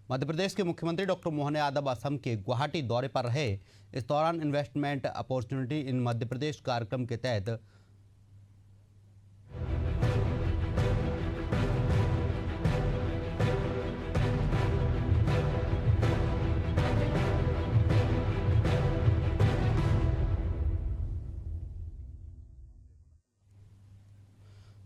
मध्य प्रदेश के मुख्यमंत्री डॉक्टर मोहन यादव असम के गुवाहाटी दौरे पर रहे। इस दौरान investment opportunity in Madhya Pradesh कार्यक्रम के तहत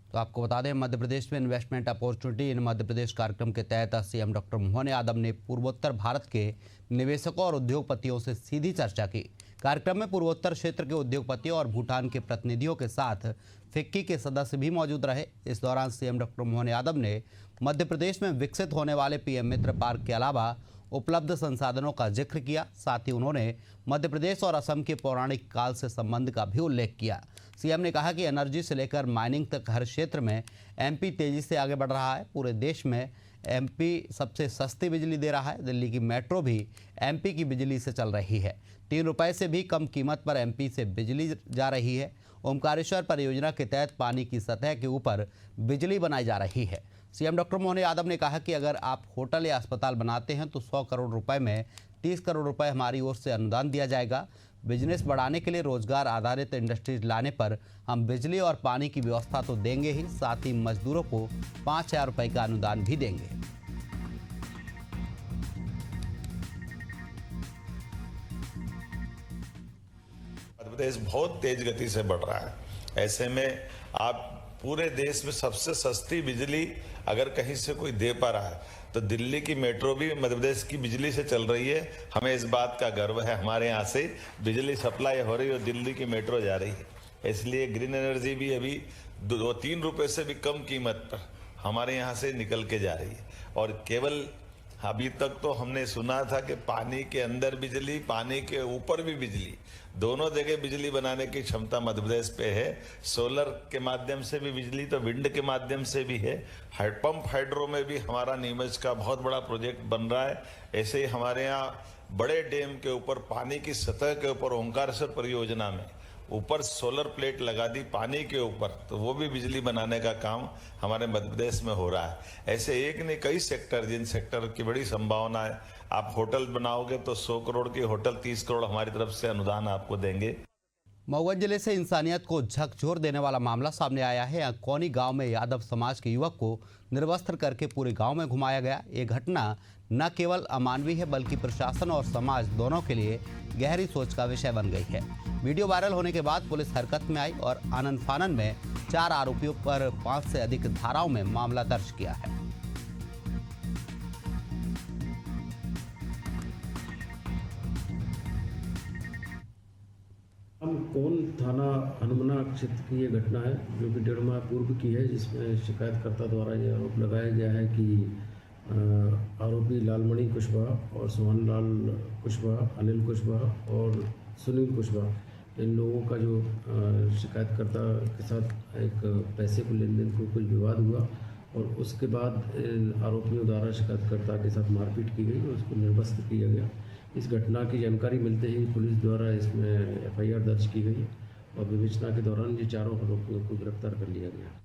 तो आपको बता दें, मध्य प्रदेश में investment opportunity in Madhya Pradesh कार्यक्रम के तहत सीएम डॉक्टर मोहन यादव ने पूर्वोत्तर भारत के निवेशकों और उद्योगपतियों से सीधी चर्चा की। कार्यक्रम में पूर्वोत्तर क्षेत्र के उद्योगपतियों और भूटान के प्रतिनिधियों के साथ फिक्की के सदस्य भी मौजूद रहे। इस दौरान सीएम डॉक्टर मोहन यादव ने मध्य प्रदेश में विकसित होने वाले पीएम मित्र पार्क के अलावा उपलब्ध संसाधनों का जिक्र किया। साथ ही उन्होंने मध्य प्रदेश और असम के पौराणिक काल से संबंध का भी उल्लेख किया। सीएम ने कहा कि एनर्जी से लेकर माइनिंग तक हर क्षेत्र में एमपी तेजी से आगे बढ़ रहा है। पूरे देश में एमपी सबसे सस्ती बिजली दे रहा है। दिल्ली की मेट्रो भी एमपी की बिजली से चल रही है। 3 रुपए से भी कम कीमत पर एमपी से बिजली जा रही है। ओमकारेश्वर परियोजना के तहत पानी की सतह के ऊपर बिजली बनाई जा रही है। सीएम डॉक्टर मोहन यादव ने कहा कि अगर आप होटल या अस्पताल बनाते हैं तो 100 करोड़ रुपए में 30 करोड़ रुपए हमारी ओर से अनुदान दिया जाएगा। बिजनेस बढ़ाने के लिए रोजगार आधारित इंडस्ट्रीज लाने पर हम बिजली और पानी की व्यवस्था तो देंगे ही, साथ ही मजदूरों को 5,000 रुपए का अनुदान भी देंगे। मध्य प्रदेश बहुत तेज गति से बढ़ रहा है। ऐसे में आप पूरे देश में सबसे सस्ती बिजली अगर कहीं से कोई दे पा रहा है तो दिल्ली की मेट्रो भी मध्य प्रदेश की बिजली से चल रही है। हमें इस बात का गर्व है, हमारे यहाँ से बिजली सप्लाई हो रही है और दिल्ली की मेट्रो जा रही है। इसलिए ग्रीन एनर्जी भी अभी 2-3 रुपए से भी कम कीमत पर हमारे यहाँ से निकल के जा रही है। और केवल अभी तक तो हमने सुना था कि पानी के अंदर बिजली, पानी के ऊपर भी बिजली, दोनों जगह बिजली बनाने की क्षमता मध्य प्रदेश पे है। सोलर के माध्यम से भी बिजली, तो विंड के माध्यम से भी है। पंप हाइड्रो में भी हमारा नीमच का बहुत बड़ा प्रोजेक्ट बन रहा है। ऐसे ही हमारे यहाँ बड़े डैम के ऊपर पानी की सतह के ऊपर ओमकारेश्वर परियोजना में ऊपर सोलर प्लेट लगा दी पानी के ऊपर, तो वो भी बिजली बनाने का काम हमारे मध्य प्रदेश में हो रहा है। ऐसे एक नहीं कई सेक्टर, जिन सेक्टर की बड़ी संभावना है। आप होटल बनाओगे तो 100 करोड़ की होटल 30 करोड़ हमारी तरफ से अनुदान आपको देंगे। मऊगंज जिले से इंसानियत को झकझोर देने वाला मामला सामने आया है। यहाँ कौनी गांव में यादव समाज के युवक को निर्वस्त्र करके पूरे गांव में घुमाया गया। ये घटना न केवल अमानवीय है बल्कि प्रशासन और समाज दोनों के लिए गहरी सोच का विषय बन गई है। वीडियो वायरल होने के बाद पुलिस हरकत में आई और आनन फानन में 4 आरोपियों पर 5 से अधिक धाराओं में मामला दर्ज किया है। हम कौन थाना हनुमना क्षेत्र की ये घटना है जो कि 1.5 माह पूर्व की है, जिसमें शिकायतकर्ता द्वारा ये आरोप लगाया गया है कि आरोपी लालमणि कुशवाहा और सोहन लाल कुशवाहा, अनिल कुशवाहा और सुनील कुशवाहा, इन लोगों का जो शिकायतकर्ता के साथ एक पैसे को लेन देन को कुछ विवाद हुआ और उसके बाद इन आरोपियों द्वारा शिकायतकर्ता के साथ मारपीट की गई और उसको निर्वस्त्र किया गया। इस घटना की जानकारी मिलते ही पुलिस द्वारा इसमें एफआईआर दर्ज की गई और विवेचना के दौरान ये चारों आरोपियों को गिरफ्तार कर लिया गया।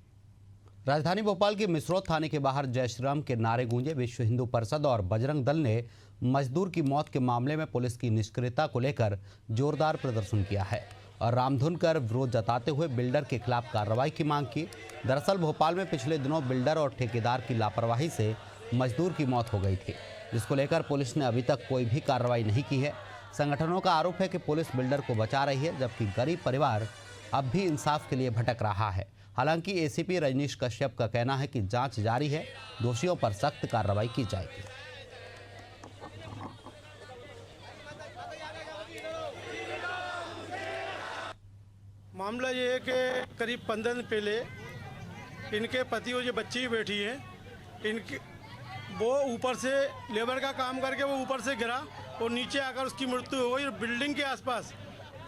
राजधानी भोपाल के मिसरोद थाने के बाहर जय श्री राम के नारे गूंजे। विश्व हिंदू परिषद और बजरंग दल ने मजदूर की मौत के मामले में पुलिस की निष्क्रियता को लेकर जोरदार प्रदर्शन किया है और रामधुन कर विरोध जताते हुए बिल्डर के खिलाफ कार्रवाई की मांग की। दरअसल भोपाल में पिछले दिनों बिल्डर और ठेकेदार की लापरवाही से मजदूर की मौत हो गई थी, जिसको लेकर पुलिस ने अभी तक कोई भी कार्रवाई नहीं की है। संगठनों का आरोप है कि पुलिस बिल्डर को बचा रही है, जबकि गरीब परिवार अब भी इंसाफ के लिए भटक रहा है। हालांकि एसीपी रजनीश कश्यप का कहना है कि जांच जारी है, दोषियों पर सख्त कार्रवाई की जाएगी। मामला ये है कि करीब 15 दिन पहले इनके पति और जो बच्ची बैठी है, इनके वो ऊपर से लेबर का काम करके वो ऊपर से गिरा और नीचे आकर उसकी मृत्यु हो गई। बिल्डिंग के आसपास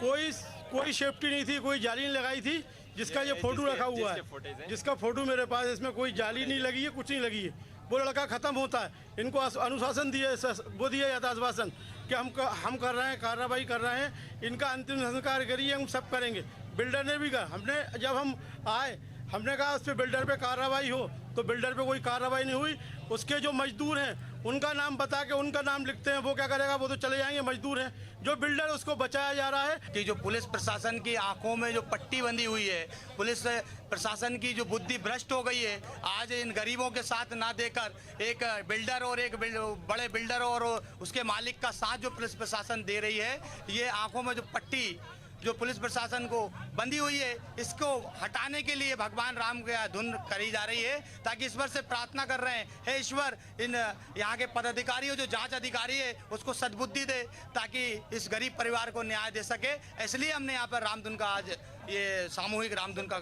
कोई सेफ्टी नहीं थी, कोई जाली नहीं लगाई थी, जिसका ये फोटो रखा हुआ है, जिसका फोटो मेरे पास, इसमें कोई जाली नहीं लगी है, कुछ नहीं लगी है। वो लड़का ख़त्म होता है, इनको अनुशासन दिया, वो दिया जाता है आश्वासन कि हम कर रहे हैं, कार्रवाई कर रहे हैं, इनका अंतिम संस्कार करिए, हम सब करेंगे। बिल्डर ने भी कहा, हमने जब हम आए हमने कहा उस पर बिल्डर पे कार्रवाई हो, तो बिल्डर पे कोई कार्रवाई नहीं हुई। उसके जो मजदूर हैं उनका नाम बता के उनका नाम लिखते हैं, वो क्या करेगा, वो तो चले जाएंगे, मजदूर हैं। जो बिल्डर उसको बचाया जा रहा है कि जो पुलिस प्रशासन की आंखों में जो पट्टी बंधी हुई है, पुलिस प्रशासन की जो बुद्धि भ्रष्ट हो गई है, आज इन गरीबों के साथ ना देकर एक बिल्डर और एक बड़े बिल्डर और उसके मालिक का साथ जो पुलिस प्रशासन दे रही है, ये आंखों में जो पट्टी जो पुलिस प्रशासन को बंधी हुई है, इसको हटाने के लिए भगवान राम की धुन करी जा रही है, ताकि ईश्वर से प्रार्थना कर रहे हैं, हे ईश्वर, इन यहाँ के पदाधिकारियों जो जांच अधिकारी है उसको सद्बुद्धि दे, ताकि इस गरीब परिवार को न्याय दे सके। इसलिए हमने यहाँ पर रामधुन का आज ये सामूहिक रामधुन का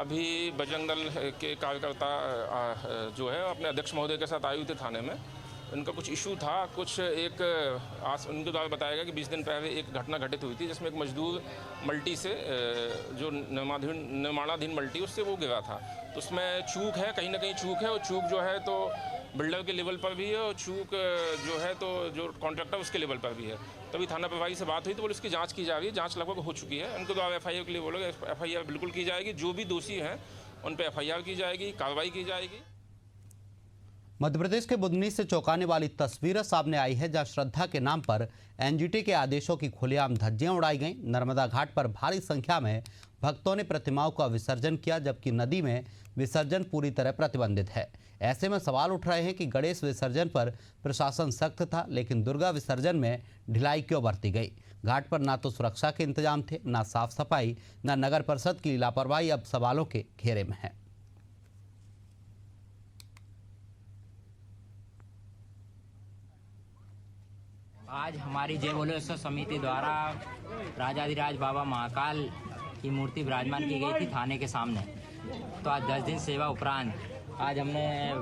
अभी बजरंग दल के कार्यकर्ता जो है अपने अध्यक्ष महोदय के साथ आए हुए थे थाने में। उनका कुछ इशू था, कुछ एक उनके द्वारा बताया गया कि 20 दिन पहले एक घटना घटित हुई थी जिसमें एक मजदूर मल्टी से जो निर्माणाधीन मल्टी उससे वो गिरा था। तो उसमें चूक है, कहीं ना कहीं चूक है, और चूक जो है तो बिल्डर के लेवल पर भी है और चूक जो है तो जो कॉन्ट्रैक्टर उसके लेवल पर भी है। तभी थाना प्रभारी से बात हुई तो बोले उसकी जांच की जा रही है, जांच लगभग हो चुकी है। उनके द्वारा FIR के लिए बोले FIR बिल्कुल की जाएगी, जो भी दोषी हैं उन पर FIR की जाएगी, कार्रवाई की जाएगी। मध्य प्रदेश के बुदनी से चौंकाने वाली तस्वीरें सामने आई है, जहां श्रद्धा के नाम पर NGT के आदेशों की खुलेआम धज्जियां उड़ाई गईं। नर्मदा घाट पर भारी संख्या में भक्तों ने प्रतिमाओं का विसर्जन किया, जबकि नदी में विसर्जन पूरी तरह प्रतिबंधित है। ऐसे में सवाल उठ रहे हैं कि गणेश विसर्जन पर प्रशासन सख्त था, लेकिन दुर्गा विसर्जन में ढिलाई क्यों बरती गई। घाट पर ना तो सुरक्षा के इंतजाम थे, ना साफ सफाई, ना नगर परिषद की लापरवाही अब सवालों के घेरे में है। आज हमारी जय बोलेश्वर समिति द्वारा राजाधिराज बाबा महाकाल की मूर्ति विराजमान की गई थी थाने के सामने। तो आज 10 दिन सेवा उपरांत आज हमने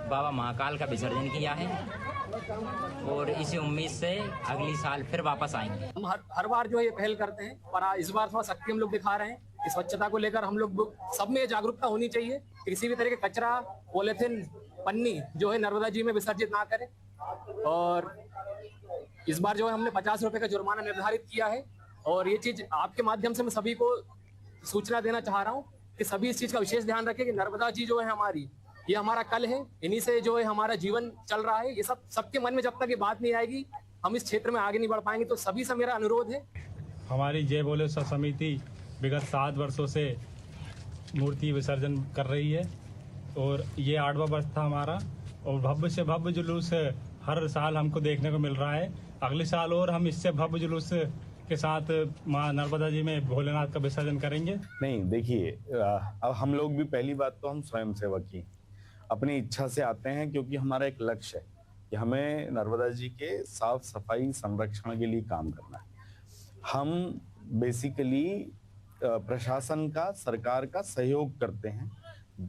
बाबा महाकाल का विसर्जन किया है और इसी उम्मीद से अगली साल फिर वापस आएंगे। हम हर बार जो है ये पहल करते हैं, पर इस बार थोड़ा शक्ति हम लोग दिखा रहे हैं। इस स्वच्छता को लेकर हम लोग सब में जागरूकता होनी चाहिए। किसी भी तरह के कचरा, पॉलिथीन, पन्नी जो है नर्मदा जी में विसर्जित ना करें। और इस बार जो है हमने 50 रुपए का जुर्माना निर्धारित किया है, और ये चीज आपके माध्यम से मैं सभी को सूचना देना चाह रहा हूँ कि सभी इस चीज का विशेष ध्यान रखें कि नर्मदा जी जो है हमारी, ये हमारा कल है, इन्हीं से जो है हमारा जीवन चल रहा है। ये सबके मन में जब तक ये बात नहीं आएगी, हम इस क्षेत्र में आगे नहीं बढ़ पाएंगे। तो सभी से मेरा अनुरोध है। हमारी जय बोलेश्वर समिति विगत 7 वर्षों से मूर्ति विसर्जन कर रही है और ये 8वां वर्ष था हमारा, और भव्य से भव्य जुलूस हर साल हमको देखने को मिल रहा है। अगले साल और हम इससे भव्य जुलूस के साथ मां नर्मदा जी में भोलेनाथ का विसर्जन करेंगे। नहीं, देखिए, अब हम लोग भी पहली बात तो हम स्वयं सेवक ही अपनी इच्छा से आते हैं, क्योंकि हमारा एक लक्ष्य है कि हमें नर्मदा जी के साफ सफाई संरक्षण के लिए काम करना है। हम बेसिकली प्रशासन का, सरकार का सहयोग करते हैं,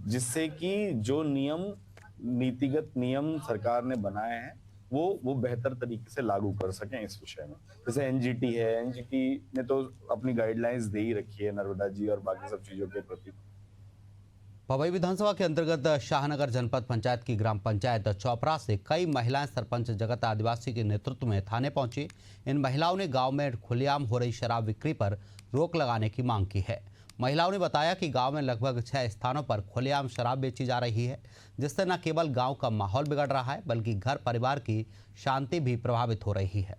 जिससे कि जो नीतिगत नियम सरकार ने बनाए हैं वो बेहतर तरीके से लागू कर सकें इस विषय में। जैसे NGT है, NGT ने तो अपनी गाइडलाइंस दे ही रखी है नर्मदा जी और बाकी सब चीजों के प्रति। पवई विधानसभा के अंतर्गत शाहनगर जनपद पंचायत की ग्राम पंचायत चौपरा से कई महिलाएं सरपंच जगत आदिवासी के नेतृत्व में थाने पहुंची। इन महिलाओं ने गांव में खुलेआम हो रही शराब बिक्री पर रोक लगाने की मांग की है। महिलाओं ने बताया कि गांव में लगभग 6 स्थानों पर खुलेआम शराब बेची जा रही है, जिससे न केवल गांव का माहौल बिगड़ रहा है, बल्कि घर परिवार की शांति भी प्रभावित हो रही है।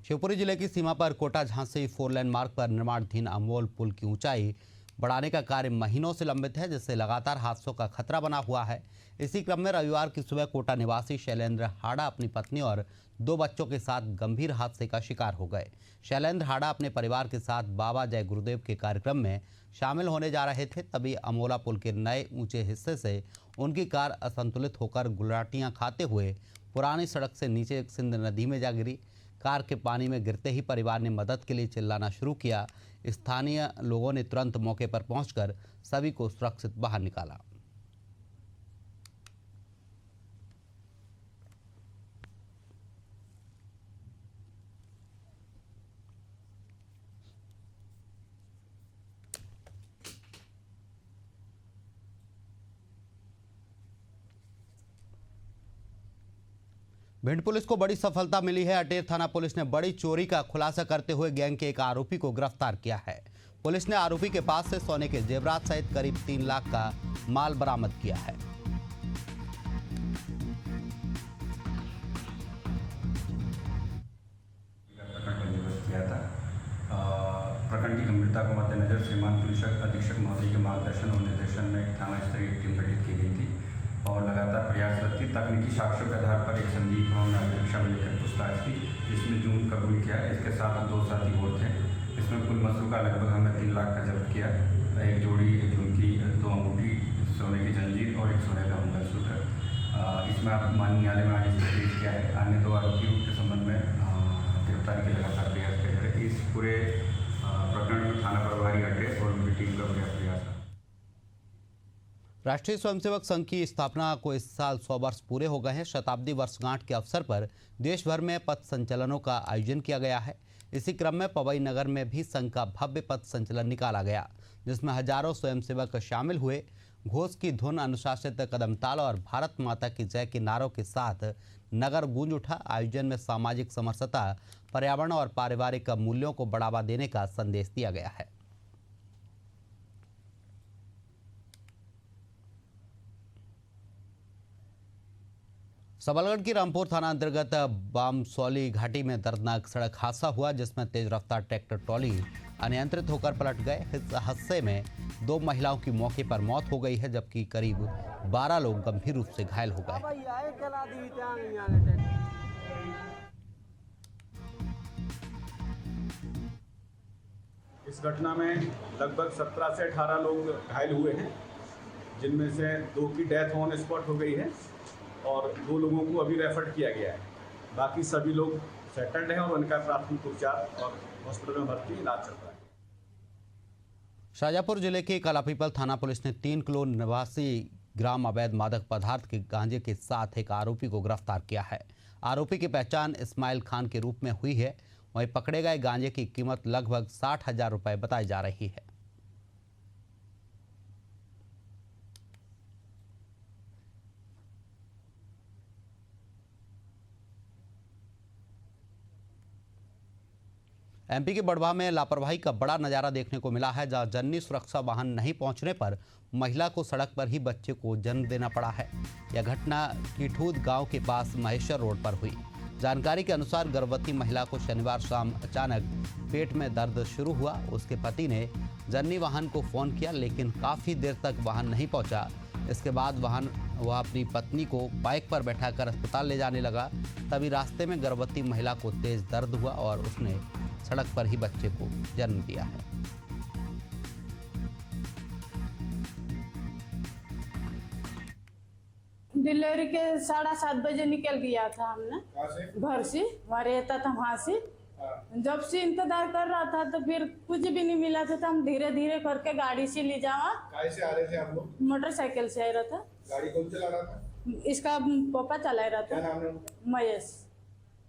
शिवपुरी जिले की सीमा पर कोटा झांसी 4 लेन मार्ग पर निर्माणाधीन अमोल पुल की ऊंचाई बढ़ाने का कार्य महीनों से लंबित है, जिससे लगातार हादसों का खतरा बना हुआ है। इसी क्रम में रविवार की सुबह कोटा निवासी शैलेंद्र हाड़ा अपनी पत्नी और 2 बच्चों के साथ गंभीर हादसे का शिकार हो गए। शैलेंद्र हाड़ा अपने परिवार के साथ बाबा जय गुरुदेव के कार्यक्रम में शामिल होने जा रहे थे, तभी अमोला पुल के नए ऊंचे हिस्से से उनकी कार असंतुलित होकर गुलाटियां खाते हुए पुरानी सड़क से नीचे सिंध नदी में जा गिरी। कार के पानी में गिरते ही परिवार ने मदद के लिए चिल्लाना शुरू किया। स्थानीय लोगों ने तुरंत मौके पर पहुंचकर सभी को सुरक्षित बाहर निकाला। भिंड पुलिस को बड़ी सफलता मिली है। अटेर थाना पुलिस ने बड़ी चोरी का खुलासा करते हुए गैंग के एक आरोपी को गिरफ्तार किया है। पुलिस ने आरोपी के पास से सोने के जेवरात सहित करीब 3 लाख का माल बरामद किया है। प्रकरण की गंभीरता को मद्देनजर श्रीमान पुलिस अधीक्षक महोदय के मार्गदर्शन और निर्देशन में थाना स्तरीय टीम गठित की गई थी और लगातार प्रयासरत थी। तकनीकी साक्ष्यों के आधार पर एक संदीप को हमने अध्यक्षा में लेकर पूछताछ की, जिसमें जुर्म कबूल किया। इसके साथ 2 साथी और थे। इसमें कुल मसरू का लगभग हमने 3 लाख का जब्त किया। एक जोड़ी झुमकी, 2 अंगूठी, सोने की जंजीर और एक सोने का मंगलसूत्र। इसमें आप माननीय न्यायालय में आगे पेश किया है। अन्य 2 आरोपियों के संबंध में गिरफ्तारी के लगातार प्रयास किया जा रहा है। इस पूरे प्रकरण में थाना प्रभारी अटेर और उनकी टीम का प्रयास है। राष्ट्रीय स्वयंसेवक संघ की स्थापना को इस साल 100 वर्ष पूरे हो गए हैं। शताब्दी वर्षगांठ के अवसर पर देश भर में पथ संचलनों का आयोजन किया गया है। इसी क्रम में पवई नगर में भी संघ का भव्य पथ संचलन निकाला गया, जिसमें हजारों स्वयंसेवक शामिल हुए। घोष की धुन, अनुशासित कदम ताल और भारत माता की जय के नारों के साथ नगर गूंज उठा। आयोजन में सामाजिक समरसता, पर्यावरण और पारिवारिक मूल्यों को बढ़ावा देने का संदेश दिया गया है। सबलगढ़ की रामपुर थाना अंतर्गत बामसौली घाटी में दर्दनाक सड़क हादसा हुआ, जिसमें तेज रफ्तार ट्रैक्टर ट्रॉली अनियंत्रित होकर पलट गए। इस हादसे में 2 महिलाओं की मौके पर मौत हो गई है, जबकि करीब 12 लोग गंभीर रूप से घायल हो गए। इस घटना में लगभग 17 से 18 लोग घायल हुए हैं, जिनमें से 2 की डेथ ऑन स्पॉट हो गई है और 2 लोगों को अभी रेफर किया गया है। बाकी सभी लोग सेटल्ड हैं और उनका प्राथमिक उपचार और हॉस्पिटल में भर्ती इलाज चल रहा है। शाजापुर जिले के कलापीपल थाना पुलिस ने 3 किलो 89 ग्राम अवैध मादक पदार्थ के गांजे के साथ एक आरोपी को गिरफ्तार किया है। आरोपी की पहचान इस्माइल खान के रूप में हुई है। वहीं पकड़े गए गांजे की कीमत लगभग 60,000 रुपए बताई जा रही है। एमपी के बड़वा में लापरवाही का बड़ा नजारा देखने को मिला है, जहां जननी सुरक्षा वाहन नहीं पहुंचने पर महिला को सड़क पर ही बच्चे को जन्म देना पड़ा है। यह घटना कीठूद गांव के पास महेश्वर रोड पर हुई। जानकारी के अनुसार गर्भवती महिला को शनिवार शाम अचानक पेट में दर्द शुरू हुआ। उसके पति ने जननी वाहन को फोन किया, लेकिन काफ़ी देर तक वाहन नहीं पहुंचा। इसके बाद वह अपनी पत्नी को बाइक पर बैठाकर अस्पताल ले जाने लगा। तभी रास्ते में गर्भवती महिला को तेज दर्द हुआ और उसने सड़क पर ही बच्चे को जन्म दिया है। डिलीवरी के 7:30 बजे निकल गया था हमने घर से, वहाँ रहता था वहाँ से। जब से इंतजार कर रहा था तो फिर कुछ भी नहीं मिला था, तो हम धीरे धीरे करके गाड़ी से ले जावा। कैसे आ रहे थे आप लोग? मोटरसाइकिल से आ रहा था। गाड़ी कौन चला रहा था? इसका पापा चला रहा क्या नाम है? महेश।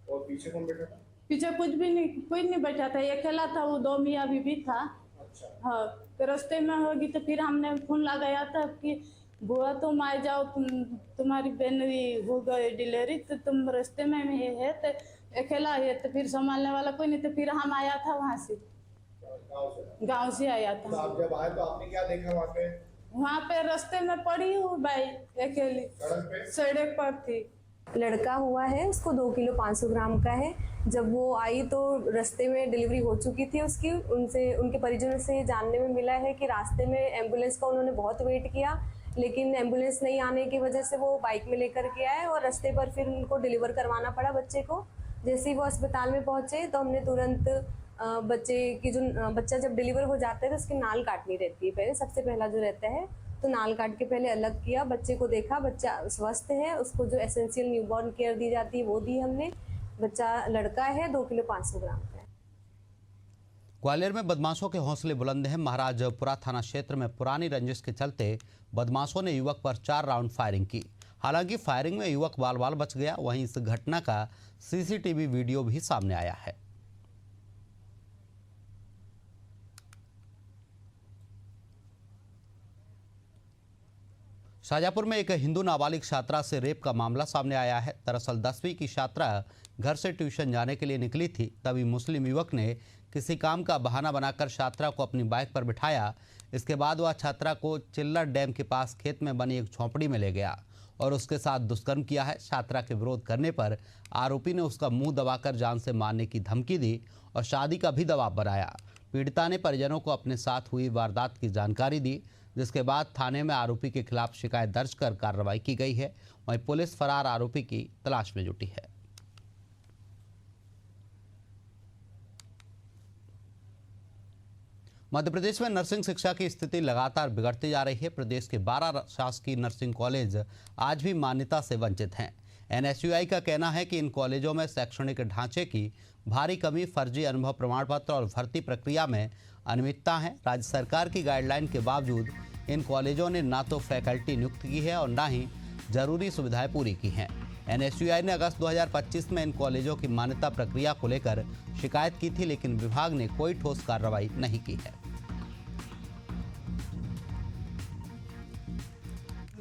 और पीछे कौन बैठा था? पीछे कोई नहीं बैठा था, अकेला था। वो 2 मियाँ बीबी था। अच्छा। हाँ, तो रास्ते में होगी तो फिर हमने फोन लगाया था कि बुआ तुम आ जाओ, तुम्हारी बहन हो गई डिलीवरी, तो तुम रास्ते में है तो अकेला है, तो फिर संभालने वाला कोई नहीं। तो फिर हम आया था वहाँ से, गांव से आया था। तो आप जब आए तो आपने क्या देखा वहाँ पे? वहाँ पे रास्ते में पड़ी हूँ बाई अकेली, सड़क पर थी। लड़का हुआ है, उसको 2 किलो 500 ग्राम का है। जब वो आई तो रास्ते में डिलीवरी हो चुकी थी उसकी। उनके परिजनों से जानने में मिला है कि रास्ते में एम्बुलेंस का उन्होंने बहुत वेट किया, लेकिन एम्बुलेंस नहीं आने की वजह से वो बाइक में लेकर के आए और रास्ते पर फिर उनको डिलीवर करवाना पड़ा बच्चे को। जैसे ही वो अस्पताल में पहुंचे तो हमने तुरंत बच्चा जब डिलीवर हो जाता है तो उसकी नाल काटनी रहती है पहले, सबसे पहला जो रहता है। तो नाल काट के पहले अलग किया, बच्चे को देखा, बच्चा स्वस्थ है। उसको जो एसेंशियल न्यूबॉर्न केयर दी जाती है वो दी हमने। बच्चा लड़का है, 2 किलो 500 ग्राम का है। ग्वालियर में बदमाशों के हौसले बुलंद हैं। महाराजपुरा थाना क्षेत्र में पुरानी रंजिश के चलते बदमाशों ने युवक पर 4 राउंड फायरिंग की। हालांकि फायरिंग में युवक बाल बाल बच गया। वहीं इस घटना का सीसीटीवी वीडियो भी सामने आया है। शाजापुर में एक हिंदू नाबालिग छात्रा से रेप का मामला सामने आया है। दरअसल 10वीं की छात्रा घर से ट्यूशन जाने के लिए निकली थी, तभी मुस्लिम युवक ने किसी काम का बहाना बनाकर छात्रा को अपनी बाइक पर बिठाया। इसके बाद वह छात्रा को चिल्लर डैम के पास खेत में बनी एक झोंपड़ी में ले गया और उसके साथ दुष्कर्म किया है। छात्रा के विरोध करने पर आरोपी ने उसका मुंह दबाकर जान से मारने की धमकी दी और शादी का भी दबाव बनाया। पीड़िता ने परिजनों को अपने साथ हुई वारदात की जानकारी दी, जिसके बाद थाने में आरोपी के खिलाफ शिकायत दर्ज कर कार्रवाई की गई है। वहीं पुलिस फरार आरोपी की तलाश में जुटी है। मध्य प्रदेश में नर्सिंग शिक्षा की स्थिति लगातार बिगड़ती जा रही है। प्रदेश के 12 शासकीय नर्सिंग कॉलेज आज भी मान्यता से वंचित हैं। NSUI का कहना है कि इन कॉलेजों में शैक्षणिक ढांचे की भारी कमी, फर्जी अनुभव प्रमाण पत्र और भर्ती प्रक्रिया में अनियमितता है। राज्य सरकार की गाइडलाइन के बावजूद इन कॉलेजों ने ना तो फैकल्टी नियुक्त की है और ना ही जरूरी सुविधाएं पूरी की हैं। NSUI ने अगस्त 2025 में इन कॉलेजों की मान्यता प्रक्रिया को लेकर शिकायत की थी, लेकिन विभाग ने कोई ठोस कार्रवाई नहीं की है।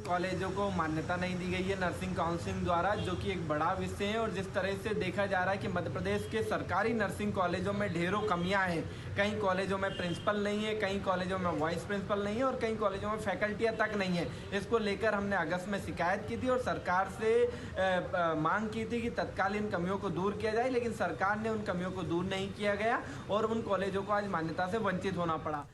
कॉलेजों को मान्यता नहीं दी गई है नर्सिंग काउंसिल द्वारा, जो कि एक बड़ा विषय है। और जिस तरह से देखा जा रहा है कि मध्य प्रदेश के सरकारी नर्सिंग कॉलेजों में ढेरों कमियां हैं। कई कॉलेजों में प्रिंसिपल नहीं है, कई कॉलेजों में वाइस प्रिंसिपल नहीं है और कई कॉलेजों में फैकल्टियां तक नहीं है। इसको लेकर हमने अगस्त में शिकायत की थी और सरकार से मांग की थी कि तत्काल इन कमियों को दूर किया जाए, लेकिन सरकार ने उन कमियों को दूर नहीं किया गया और उन कॉलेजों को आज मान्यता से वंचित होना पड़ा।